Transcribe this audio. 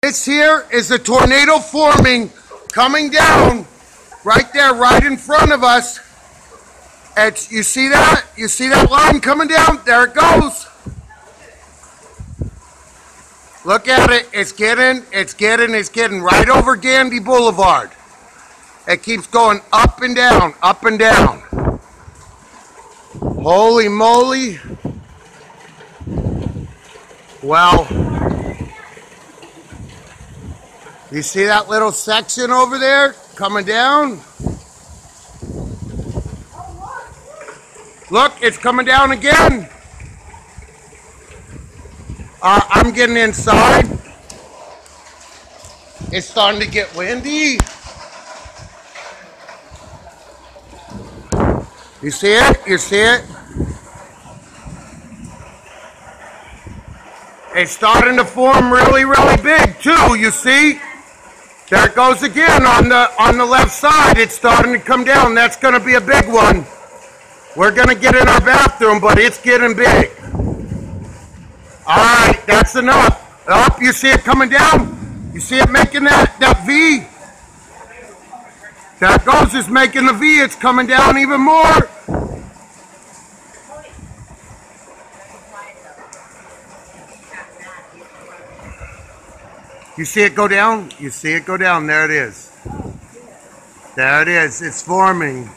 This here is a tornado forming, coming down right there, right in front of us. You see that? You see that line coming down? There it goes. Look at it. It's getting right over Gandy Boulevard. It keeps going up and down, up and down. Holy moly. Well, you see that little section over there coming down? Look, it's coming down again. I'm getting inside. It's starting to get windy. You see it? You see it? It's starting to form really, really big too, you see? There it goes again on the left side. It's starting to come down. That's going to be a big one. We're going to get in our bathroom, but it's getting big. All right, that's enough. Up, you see it coming down? You see it making that V? There it goes. It's making the V. It's coming down even more. You see it go down? You see it go down. There it is. There it is. It's forming.